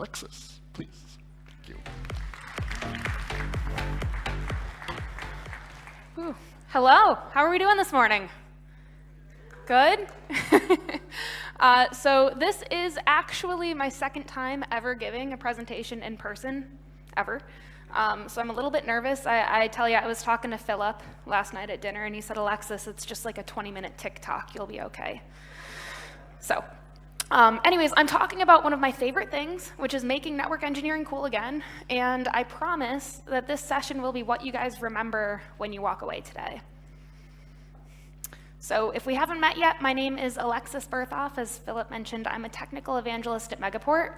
Alexis, please. Thank you. Ooh. Hello, how are we doing this morning? Good? So this is actually my second time ever giving a presentation in person, ever. So I'm a little bit nervous. I tell you, I was talking to Philip last night at dinner, and he said, Alexis, it's just like a 20-minute TikTok. You'll be okay. So anyways, I'm talking about one of my favorite things, which is making network engineering cool again. And I promise that this session will be what you guys remember when you walk away today. So if we haven't met yet, my name is Alexis Berthoff. As Philip mentioned, I'm a technical evangelist at Megaport.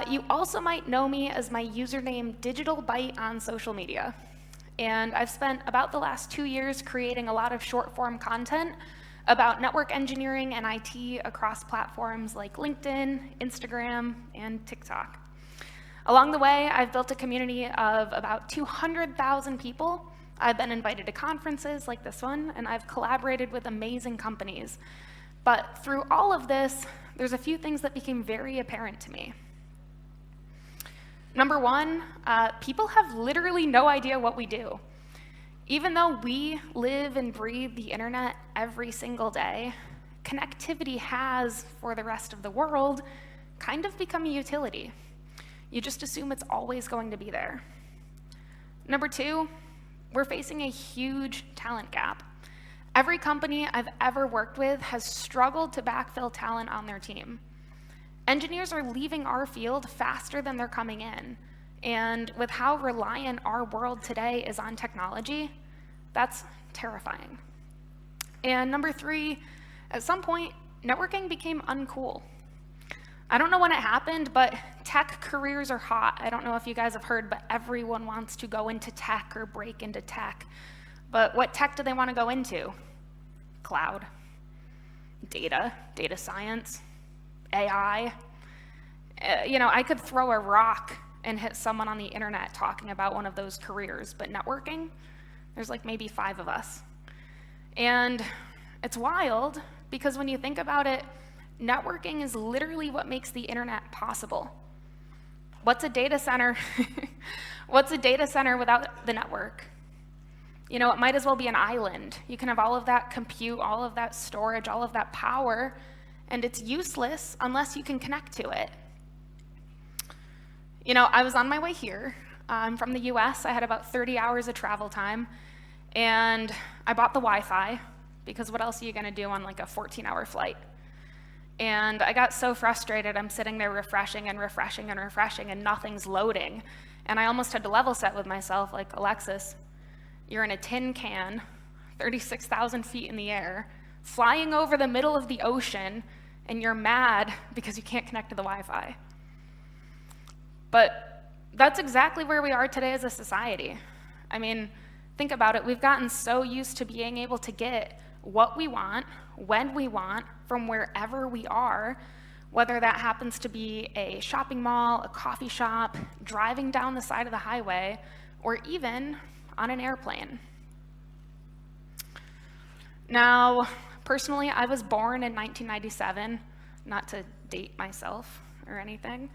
You also might know me as my username DigitalByte on social media. And I've spent about the last 2 years creating a lot of short-form content about network engineering and IT across platforms like LinkedIn, Instagram, and TikTok. Along the way, I've built a community of about 200,000 people. I've been invited to conferences like this one, and I've collaborated with amazing companies. But through all of this, there's a few things that became very apparent to me. Number one, people have literally no idea what we do. Even though we live and breathe the internet every single day, connectivity has, for the rest of the world, kind of become a utility. You just assume it's always going to be there. Number two, we're facing a huge talent gap. Every company I've ever worked with has struggled to backfill talent on their team. Engineers are leaving our field faster than they're coming in. And with how reliant our world today is on technology, that's terrifying. And number three, at some point, networking became uncool. I don't know when it happened, but tech careers are hot. I don't know if you guys have heard, but everyone wants to go into tech or break into tech. But what tech do they want to go into? Cloud, data science, AI. I could throw a rock and hit someone on the internet talking about one of those careers, but networking, there's like maybe 5 of us. And it's wild because when you think about it, networking is literally what makes the internet possible. What's a data center? What's a data center without the network? It might as well be an island. You can have all of that compute, all of that storage, all of that power, and it's useless unless you can connect to it. I was on my way here. I'm from the US. I had about 30 hours of travel time, and I bought the Wi-Fi because what else are you going to do on like a 14-hour flight? And I got so frustrated. I'm sitting there refreshing and refreshing and refreshing, and nothing's loading. And I almost had to level set with myself, like, Alexis, you're in a tin can, 36,000 feet in the air, flying over the middle of the ocean, and you're mad because you can't connect to the Wi-Fi. But that's exactly where we are today as a society. I mean, think about it. We've gotten so used to being able to get what we want, when we want, from wherever we are, whether that happens to be a shopping mall, a coffee shop, driving down the side of the highway, or even on an airplane. Now, personally, I was born in 1997, not to date myself or anything,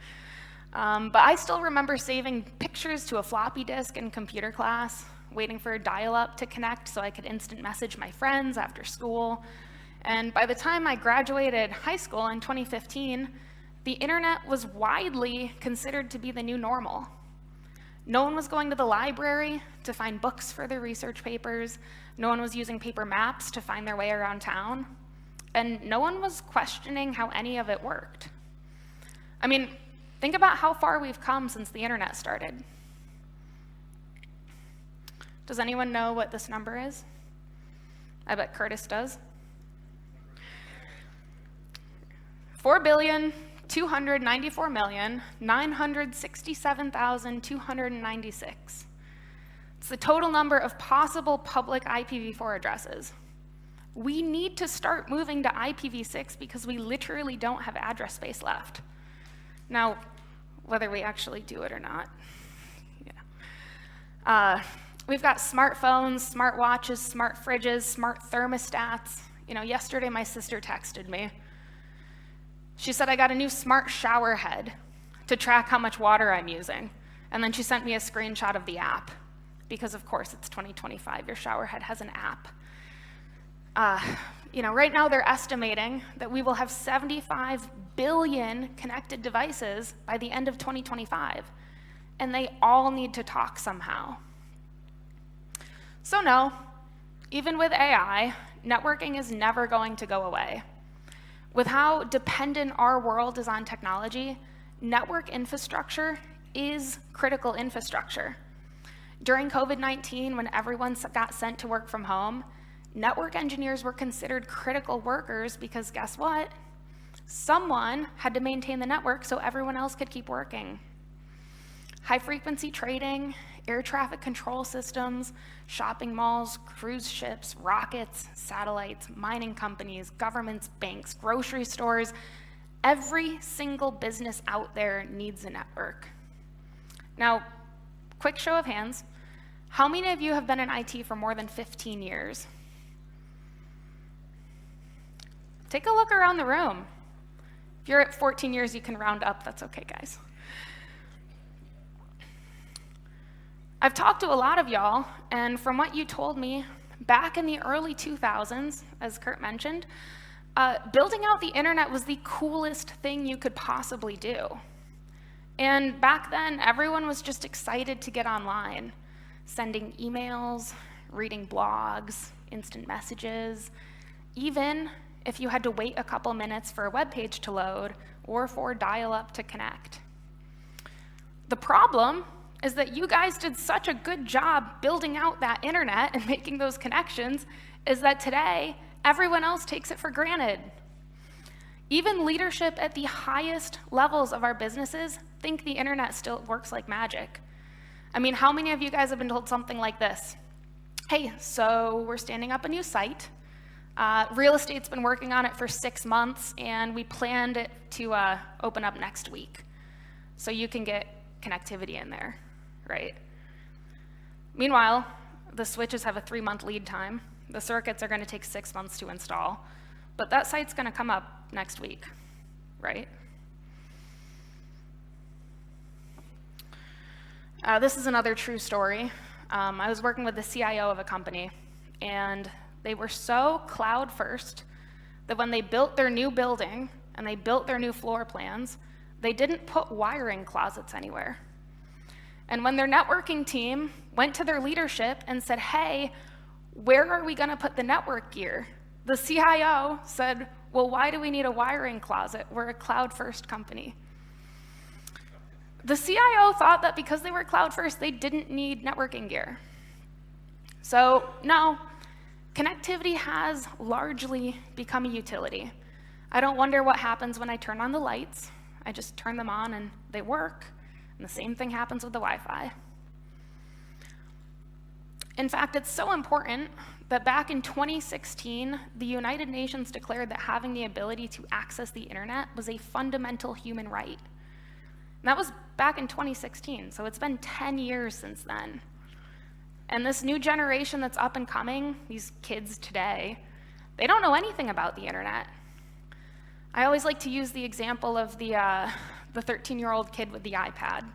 but I still remember saving pictures to a floppy disk in computer class, waiting for a dial-up to connect so I could instant message my friends after school. And by the time I graduated high school in 2015, the internet was widely considered to be the new normal. No one was going to the library to find books for their research papers. No one was using paper maps to find their way around town. And no one was questioning how any of it worked. I mean, think about how far we've come since the internet started. Does anyone know what this number is? I bet Curtis does. 4,294,967,296. It's the total number of possible public IPv4 addresses. We need to start moving to IPv6 because we literally don't have address space left. Now, whether we actually do it or not, we've got smartphones, smart watches, smart fridges, smart thermostats. Yesterday my sister texted me. She said, I got a new smart shower head. to track how much water I'm using. And then she sent me a screenshot of the app, because of course it's 2025, your shower head has an app. Right now they're estimating that we will have 75 billion connected devices by the end of 2025, and they all need to talk somehow. So no, even with AI, networking is never going to go away. With how dependent our world is on technology, network infrastructure is critical infrastructure. During COVID-19, when everyone got sent to work from home, network engineers were considered critical workers because guess what? Someone had to maintain the network so everyone else could keep working. High-frequency trading, air traffic control systems, shopping malls, cruise ships, rockets, satellites, mining companies, governments, banks, grocery stores, every single business out there needs a network. Now, quick show of hands, how many of you have been in IT for more than 15 years? Take a look around the room. If you're at 14 years, you can round up, that's okay, guys. I've talked to a lot of y'all, and from what you told me, back in the early 2000s, as Kurt mentioned, building out the internet was the coolest thing you could possibly do. And back then, everyone was just excited to get online, sending emails, reading blogs, instant messages, even if you had to wait a couple minutes for a web page to load or for dial-up to connect. The problem is that you guys did such a good job building out that internet and making those connections, is that today, everyone else takes it for granted. Even leadership at the highest levels of our businesses think the internet still works like magic. I mean, how many of you guys have been told something like this? Hey, so we're standing up a new site. Real estate's been working on it for 6 months, and we planned it to open up next week. So you can get connectivity in there, right? Meanwhile, the switches have a 3-month lead time. The circuits are going to take 6 months to install, but that site's going to come up next week, right? This is another true story. I was working with the CIO of a company, and they were so cloud first that when they built their new building and they built their new floor plans, they didn't put wiring closets anywhere. And when their networking team went to their leadership and said, hey, where are we going to put the network gear? The CIO said, well, why do we need a wiring closet? We're a cloud-first company. The CIO thought that because they were cloud-first, they didn't need networking gear. So, no, connectivity has largely become a utility. I don't wonder what happens when I turn on the lights. I just turn them on and they work. And the same thing happens with the Wi-Fi. In fact, it's so important that back in 2016, the United Nations declared that having the ability to access the internet was a fundamental human right. And that was back in 2016, so it's been 10 years since then. And this new generation that's up and coming, these kids today, they don't know anything about the internet. I always like to use the example of the 13-year-old kid with the iPad.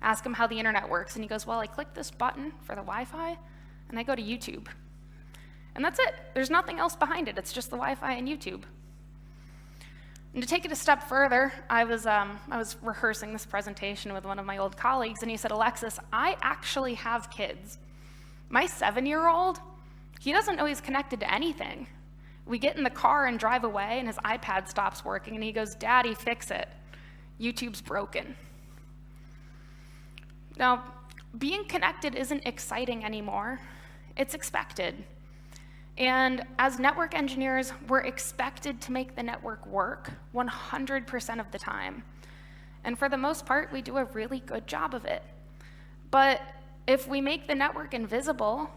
Ask him how the internet works, and he goes, well, I click this button for the Wi-Fi, and I go to YouTube. And that's it. There's nothing else behind it. It's just the Wi-Fi and YouTube. And to take it a step further, I was rehearsing this presentation with one of my old colleagues, and he said, Alexis, I actually have kids. My 7-year-old, he doesn't know he's connected to anything. We get in the car and drive away, and his iPad stops working, and he goes, Daddy, fix it. YouTube's broken. Now, being connected isn't exciting anymore. It's expected. And as network engineers, we're expected to make the network work 100% of the time. And for the most part, we do a really good job of it. But if we make the network invisible,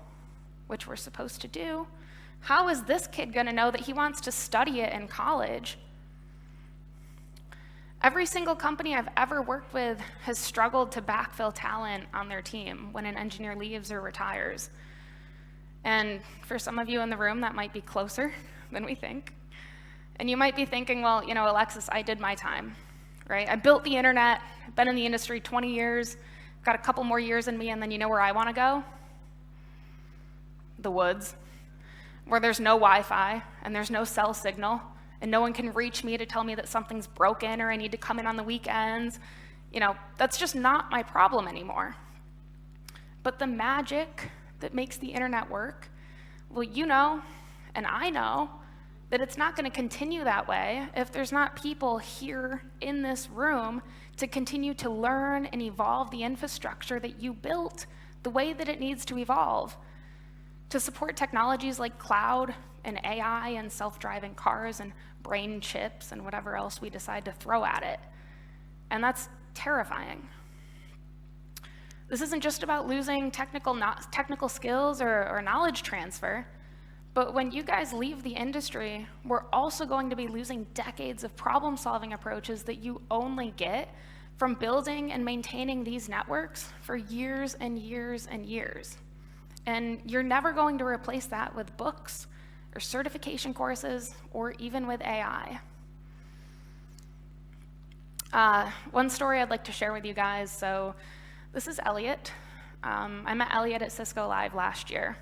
which we're supposed to do, how is this kid going to know that he wants to study it in college? Every single company I've ever worked with has struggled to backfill talent on their team when an engineer leaves or retires. And for some of you in the room, that might be closer than we think. And you might be thinking, well, Alexis, I did my time, right? I built the internet, been in the industry 20 years, got a couple more years in me, and then you know where I want to go? The woods, where there's no Wi-Fi and there's no cell signal, and no one can reach me to tell me that something's broken or I need to come in on the weekends. You know, that's just not my problem anymore. But the magic that makes the internet work, well, you know, and I know, that it's not going to continue that way if there's not people here in this room to continue to learn and evolve the infrastructure that you built the way that it needs to evolve to support technologies like cloud and AI and self-driving cars and brain chips and whatever else we decide to throw at it. And that's terrifying. This isn't just about losing technical skills or knowledge transfer. But when you guys leave the industry, we're also going to be losing decades of problem-solving approaches that you only get from building and maintaining these networks for years and years and years. And you're never going to replace that with books or certification courses or even with AI. One story I'd like to share with you guys. So this is Elliot. I met Elliot at Cisco Live last year.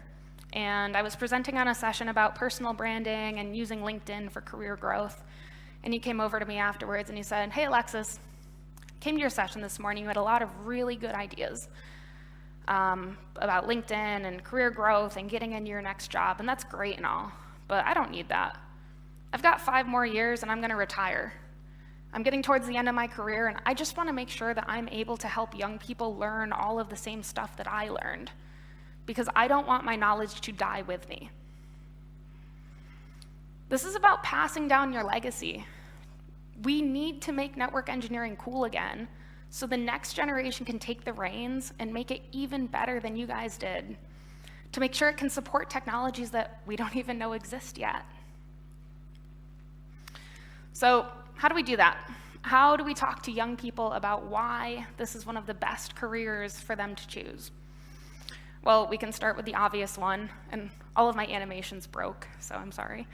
And I was presenting on a session about personal branding and using LinkedIn for career growth. And he came over to me afterwards and he said, "Hey, Alexis, came to your session this morning. You had a lot of really good ideas about LinkedIn and career growth and getting into your next job. And that's great and all, but I don't need that. I've got 5 more years and I'm going to retire. I'm getting towards the end of my career and I just want to make sure that I'm able to help young people learn all of the same stuff that I learned, because I don't want my knowledge to die with me." This is about passing down your legacy. We need to make network engineering cool again so the next generation can take the reins and make it even better than you guys did, to make sure it can support technologies that we don't even know exist yet. So how do we do that? How do we talk to young people about why this is one of the best careers for them to choose? Well, we can start with the obvious one, and all of my animations broke, so I'm sorry.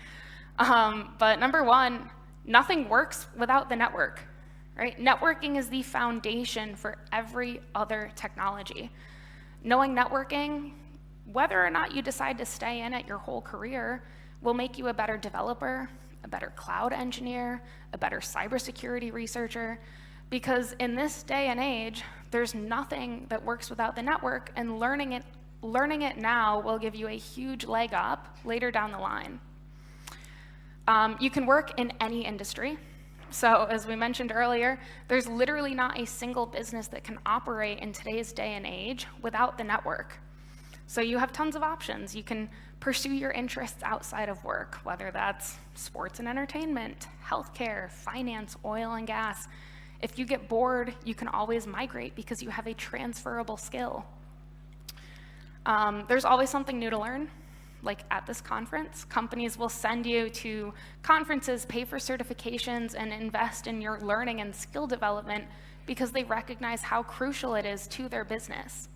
But number one, nothing works without the network, right? Networking is the foundation for every other technology. Knowing networking, whether or not you decide to stay in it your whole career, will make you a better developer, a better cloud engineer, a better cybersecurity researcher, because in this day and age, there's nothing that works without the network, and learning it now will give you a huge leg up later down the line. You can work in any industry. So as we mentioned earlier, there's literally not a single business that can operate in today's day and age without the network. So you have tons of options. You can pursue your interests outside of work, whether that's sports and entertainment, healthcare, finance, oil and gas. If you get bored, you can always migrate because you have a transferable skill. There's always something new to learn. Like at this conference, companies will send you to conferences, pay for certifications, and invest in your learning and skill development because they recognize how crucial it is to their business.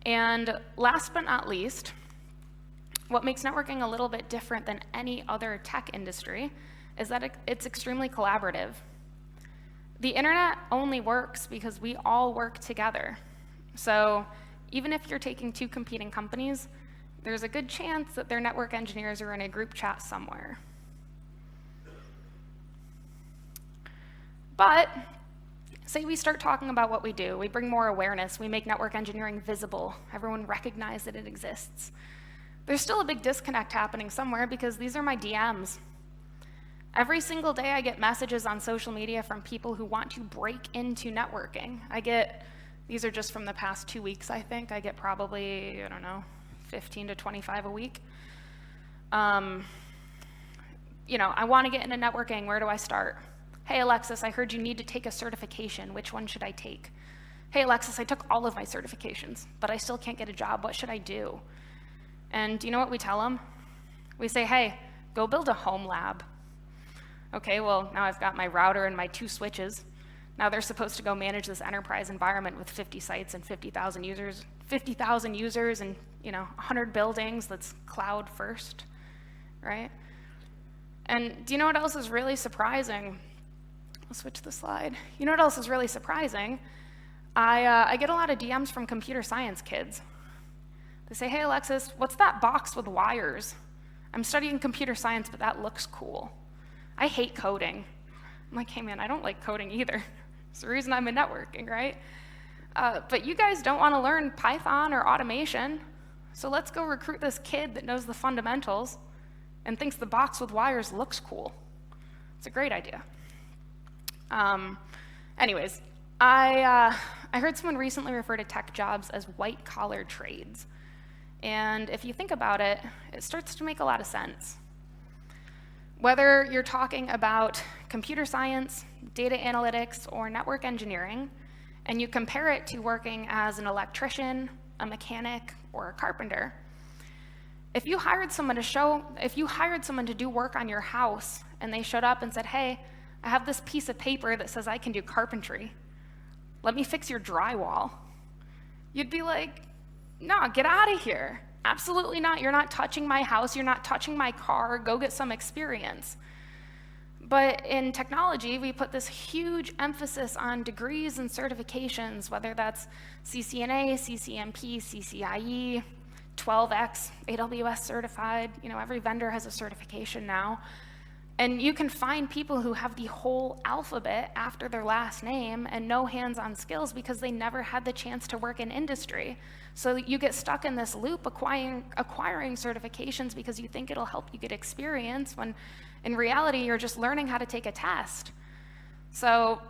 And last but not least, what makes networking a little bit different than any other tech industry is that it's extremely collaborative. The internet only works because we all work together. So even if you're taking 2 competing companies, there's a good chance that their network engineers are in a group chat somewhere. But say we start talking about what we do, we bring more awareness, we make network engineering visible, everyone recognizes that it exists. There's still a big disconnect happening somewhere because these are my DMs. Every single day I get messages on social media from people who want to break into networking. These are just from the past 2 weeks, I think. I get probably, 15 to 25 a week. I want to get into networking. Where do I start? Hey, Alexis, I heard you need to take a certification. Which one should I take? Hey, Alexis, I took all of my certifications, but I still can't get a job. What should I do? And do you know what we tell them? We say, hey, go build a home lab. Okay, well, now I've got my router and my 2 switches. Now they're supposed to go manage this enterprise environment with 50 sites and 50,000 users and 100 buildings that's cloud first, right? And do you know what else is really surprising? switch the slide. You know what else is really surprising? I get a lot of DMs from computer science kids. They say, hey, Alexis, what's that box with wires? I'm studying computer science, but that looks cool. I hate coding. I'm like, hey, man, I don't like coding either. It's the reason I'm in networking, right? But you guys don't want to learn Python or automation, so let's go recruit this kid that knows the fundamentals and thinks the box with wires looks cool. It's a great idea. Anyways, I heard someone recently refer to tech jobs as white-collar trades. And if you think about it, it starts to make a lot of sense. Whether you're talking about computer science, data analytics, or network engineering, and you compare it to working as an electrician, a mechanic, or a carpenter, if you hired someone to do work on your house and they showed up and said, hey, I have this piece of paper that says I can do carpentry, let me fix your drywall, you'd be like, no, get out of here. Absolutely not. You're not touching my house. You're not touching my car. Go get some experience. But in technology, we put this huge emphasis on degrees and certifications, whether that's CCNA, CCNP, CCIE, 12X, AWS certified. You know, every vendor has a certification now. And you can find people who have the whole alphabet after their last name and no hands-on skills because they never had the chance to work in industry. So you get stuck in this loop acquiring certifications because you think it'll help you get experience when in reality you're just learning how to take a test. So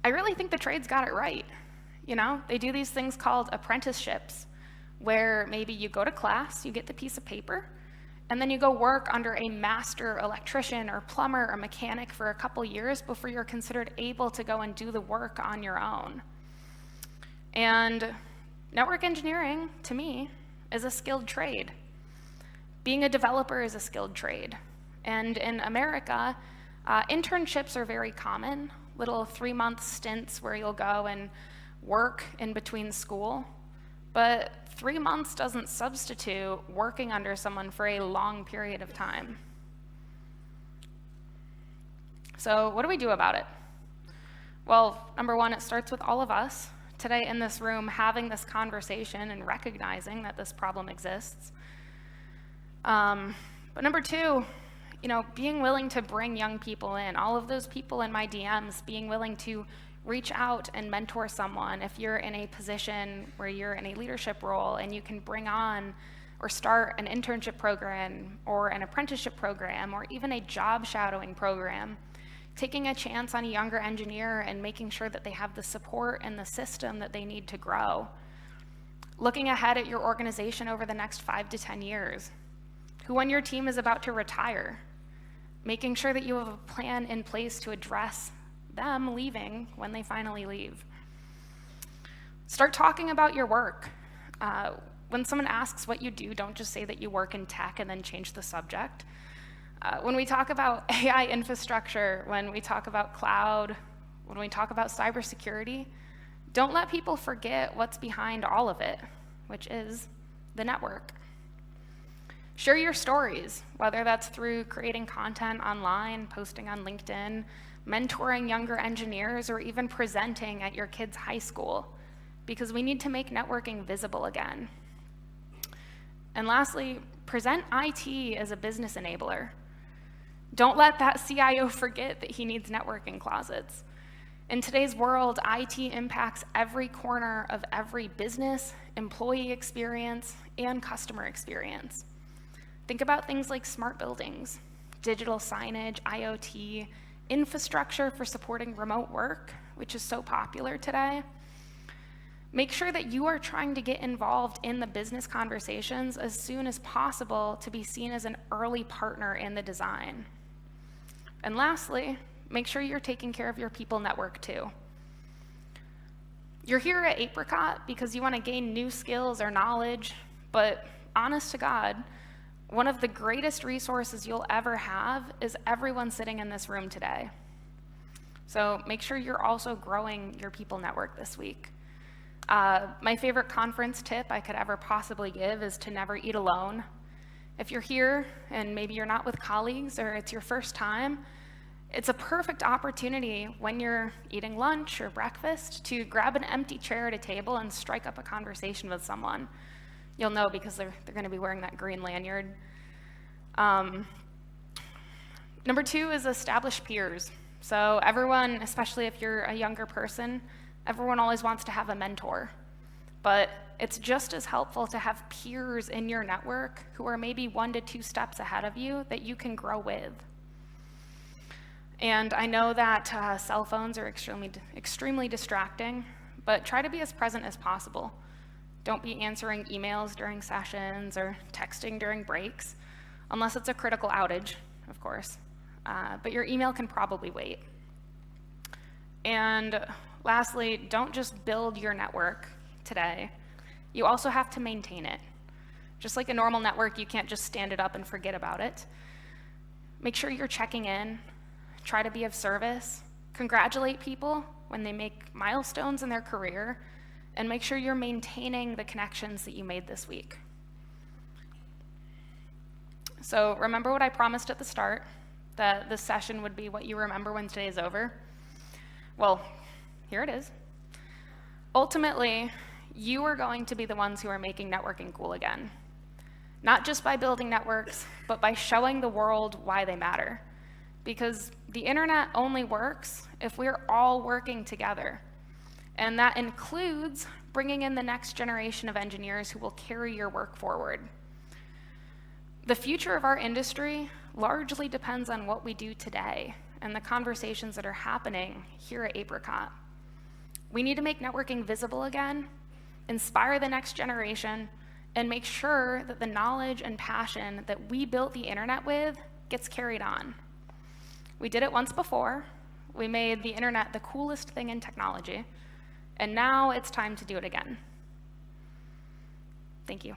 I really think the trades got it right. You know, they do these things called apprenticeships where maybe you go to class, you get the piece of paper, and then you go work under a master electrician or plumber or mechanic for a couple years before you're considered able to go and do the work on your own. And network engineering, to me, is a skilled trade. Being a developer is a skilled trade. And in America, internships are very common, little 3-month stints where you'll go and work in between school. But 3 months doesn't substitute working under someone for a long period of time. So what do we do about it? Well, number one, it starts with all of us today in this room having this conversation and recognizing that this problem exists. But number two, you know, being willing to bring young people in, all of those people in my DMs, being willing to reach out and mentor someone if you're in a position where you're in a leadership role and you can bring on or start an internship program or an apprenticeship program or even a job shadowing program, taking a chance on a younger engineer and making sure that they have the support and the system that they need to grow. Looking ahead at your organization over the next 5 to 10 years. Who on your team is about to retire? Making sure that you have a plan in place to address them leaving when they finally leave. Start talking about your work. When someone asks what you do, don't just say that you work in tech and then change the subject. When we talk about AI infrastructure, when we talk about cloud, when we talk about cybersecurity, don't let people forget what's behind all of it, which is the network. Share your stories, whether that's through creating content online, posting on LinkedIn, mentoring younger engineers, or even presenting at your kid's high school, because we need to make networking visible again. And lastly, present IT as a business enabler. Don't let that CIO forget that he needs networking closets. In today's world, IT impacts every corner of every business, employee experience, and customer experience. Think about things like smart buildings, digital signage, IoT, infrastructure for supporting remote work, which is so popular today. Make sure that you are trying to get involved in the business conversations as soon as possible to be seen as an early partner in the design. And lastly, make sure you're taking care of your people network too. You're here at Apricot because you want to gain new skills or knowledge, but honest to God, one of the greatest resources you'll ever have is everyone sitting in this room today. So make sure you're also growing your people network this week. My favorite conference tip I could ever possibly give is to never eat alone. If you're here and maybe you're not with colleagues or it's your first time, It's a perfect opportunity when you're eating lunch or breakfast to grab an empty chair at a table and strike up a conversation with someone. You'll know because they're going to be wearing that green lanyard. Number 2 is establish peers. So everyone, especially if you're a younger person, everyone always wants to have a mentor. But it's just as helpful to have peers in your network who are maybe 1 to 2 steps ahead of you that you can grow with. And I know that cell phones are extremely distracting, but try to be as present as possible. Don't be answering emails during sessions or texting during breaks, unless it's a critical outage, of course. But your email can probably wait. And lastly, don't just build your network today. You also have to maintain it. Just like a normal network, you can't just stand it up and forget about it. Make sure you're checking in. Try to be of service. Congratulate people when they make milestones in their career, and make sure you're maintaining the connections that you made this week. So remember what I promised at the start, that this session would be what you remember when today is over? Well, here it is. Ultimately, you are going to be the ones who are making networking cool again. Not just by building networks, but by showing the world why they matter. Because the internet only works if we're all working together. And that includes bringing in the next generation of engineers who will carry your work forward. The future of our industry largely depends on what we do today and the conversations that are happening here at Apricot. We need to make networking visible again, inspire the next generation, and make sure that the knowledge and passion that we built the internet with gets carried on. We did it once before. We made the internet the coolest thing in technology, and now it's time to do it again. Thank you.